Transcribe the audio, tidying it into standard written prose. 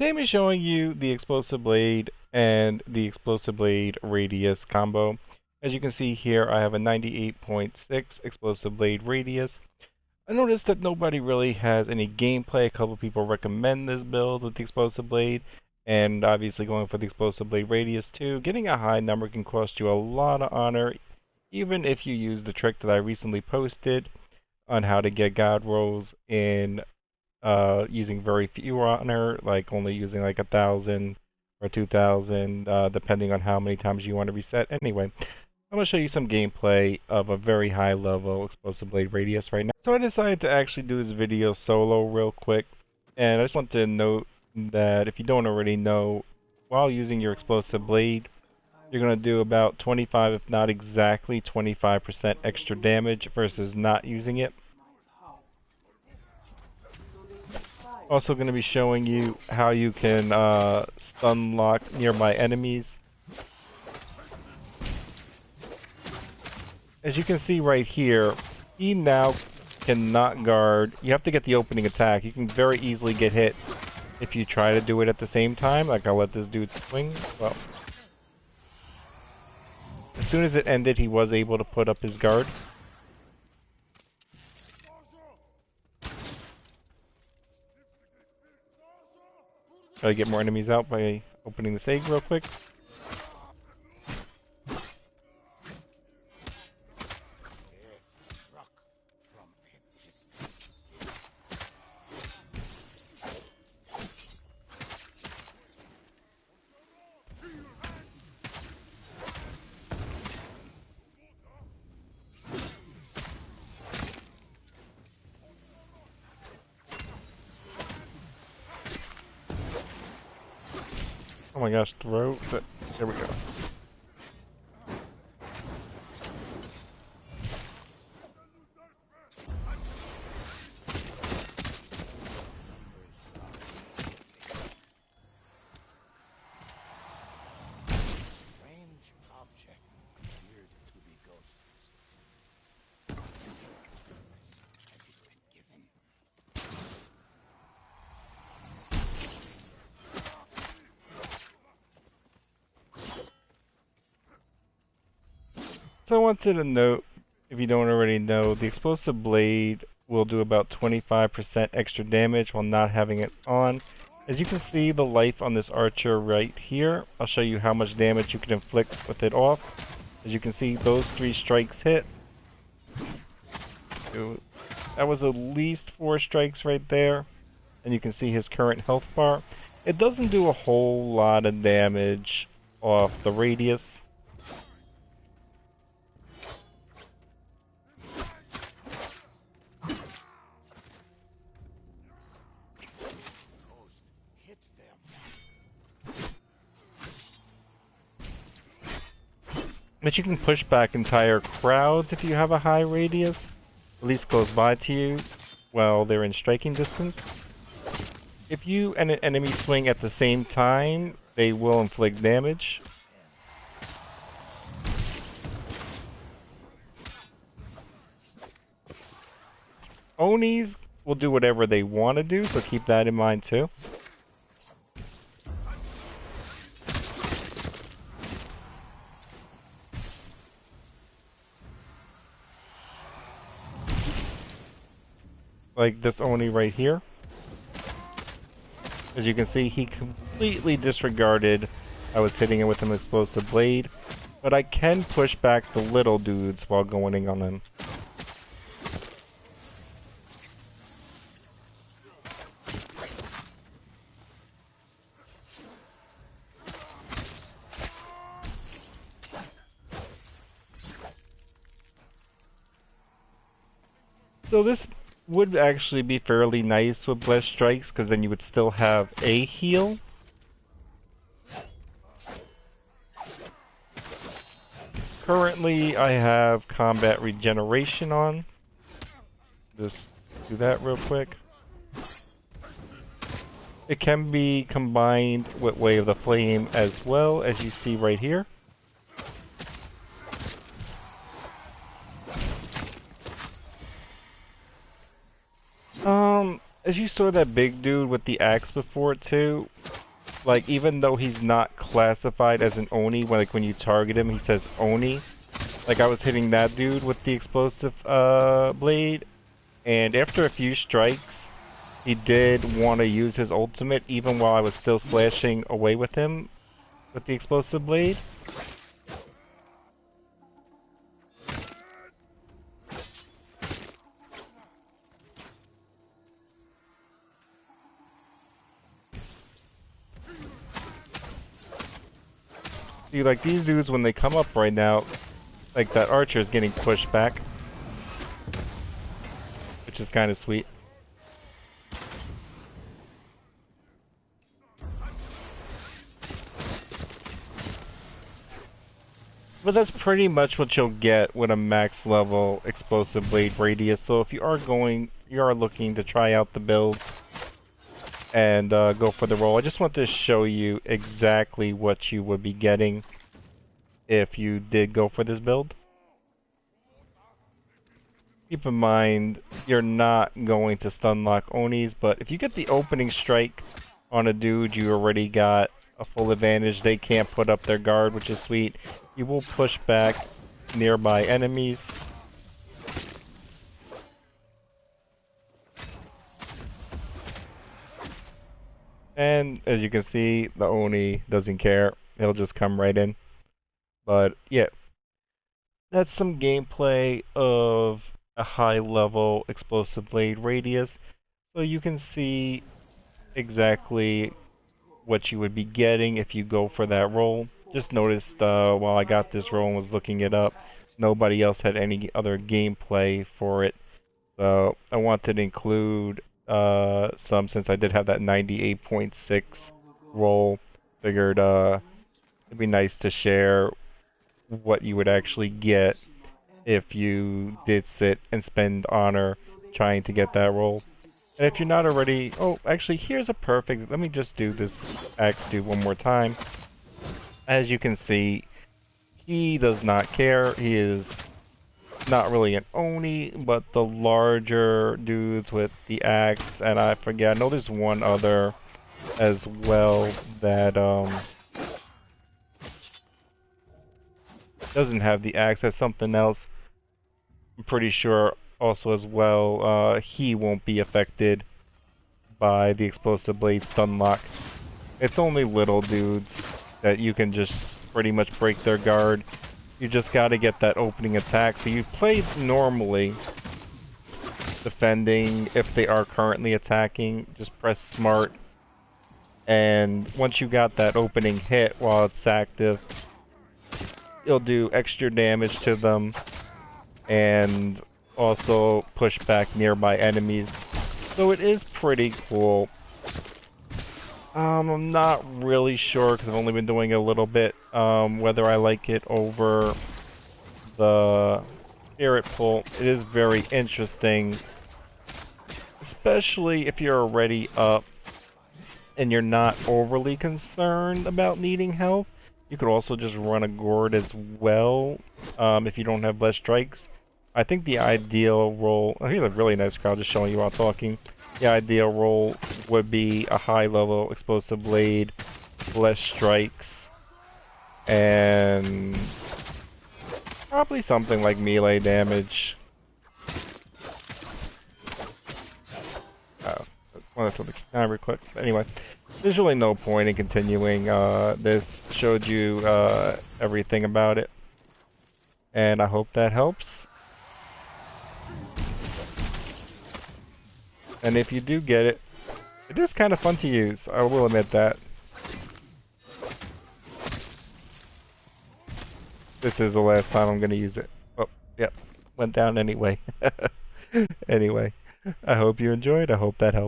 Today I'm showing you the explosive blade and the explosive blade radius combo. As you can see here, I have a 98.6 explosive blade radius. I noticed that nobody really has any gameplay. A couple people recommend this build with the explosive blade, and obviously going for the explosive blade radius too. Getting a high number can cost you a lot of honor, even if you use the trick that I recently posted on how to get god rolls in using very few honor, like only using like 1,000 or 2,000, depending on how many times you want to reset. Anyway, I'm going to show you some gameplay of a very high level explosive blade radius right now. So I decided to actually do this video solo real quick, and I just want to note that if you don't already know, while using your explosive blade, you're going to do about 25, if not exactly 25% extra damage versus not using it. Also going to be showing you how you can stun lock nearby enemies. As you can see right here, he now cannot guard. You have to get the opening attack. You can very easily get hit if you try to do it at the same time. Like, I'll let this dude swing. Well, as soon as it ended, he was able to put up his guard. Try to get more enemies out by opening this egg real quick. Oh my gosh, throw, but there we go. So I wanted to note, if you don't already know, the explosive blade will do about 25% extra damage while not having it on. As you can see, the life on this archer right here, I'll show you how much damage you can inflict with it off. As you can see, those 3 strikes hit. That was at least 4 strikes right there. And you can see his current health bar. It doesn't do a whole lot of damage off the radius. But you can push back entire crowds if you have a high radius, at least close by to you, while they're in striking distance. If you and an enemy swing at the same time, they will inflict damage. Onis will do whatever they want to do, so keep that in mind too. Like this Oni right here. As you can see, he completely disregarded I was hitting him with an explosive blade, but I can push back the little dudes while going in on them. So this would actually be fairly nice with Blessed Strikes, because then you would still have a heal. Currently, I have combat regeneration on. Just do that real quick. It can be combined with Way of the Flame as well, as you see right here. as you saw that big dude with the axe before too, like even though he's not classified as an Oni, when you target him, he says Oni. Like I was hitting that dude with the explosive blade, and after a few strikes, he did want to use his ultimate, even while I was still slashing away with him with the explosive blade. See, like these dudes, when they come up right now, like that archer is getting pushed back, which is kind of sweet. But that's pretty much what you'll get with a max level explosive blade radius. So if you are looking to try out the build and go for the roll, I just want to show you exactly what you would be getting if you did go for this build. Keep in mind, you're not going to stun lock Onis, but if you get the opening strike on a dude, you already got a full advantage. They can't put up their guard, which is sweet. You will push back nearby enemies. And as you can see, the Oni doesn't care. He'll just come right in. But yeah, that's some gameplay of a high level explosive blade radius. So you can see exactly what you would be getting if you go for that roll. Just noticed while I got this roll and was looking it up, nobody else had any other gameplay for it. So I wanted to include some, since I did have that 98.6 roll. Figured it'd be nice to share what you would actually get if you did sit and spend honor trying to get that roll. And if you're not already... Oh, actually, here's a perfect... Let me just do this axe dude one more time. As you can see, he does not care. He is not really an Oni, but the larger dudes with the axe, and I forget, I know there's one other as well that doesn't have the axe, has something else. I'm pretty sure also as well, he won't be affected by the explosive blade stun lock. It's only little dudes that you can just pretty much break their guard. You just gotta get that opening attack. So you play normally defending if they are currently attacking. Just press smart. And once you got that opening hit while it's active, you'll do extra damage to them and also push back nearby enemies. So it is pretty cool. I'm not really sure because I've only been doing it a little bit, whether I like it over the spirit pull. It is very interesting, especially if you're already up and you're not overly concerned about needing health. You could also just run a gourd as well, if you don't have less strikes. I think the ideal roll... Oh, here's a really nice crowd just showing you while talking. The ideal roll would be a high-level explosive blade, less strikes, and probably something like melee damage. I want to throw the camera quick. Anyway, there's really no point in continuing. This showed you everything about it, and I hope that helps. And if you do get it, it is kind of fun to use. I will admit that. This is the last time I'm going to use it. Oh, yep. Went down anyway. Anyway, I hope you enjoyed. I hope that helped.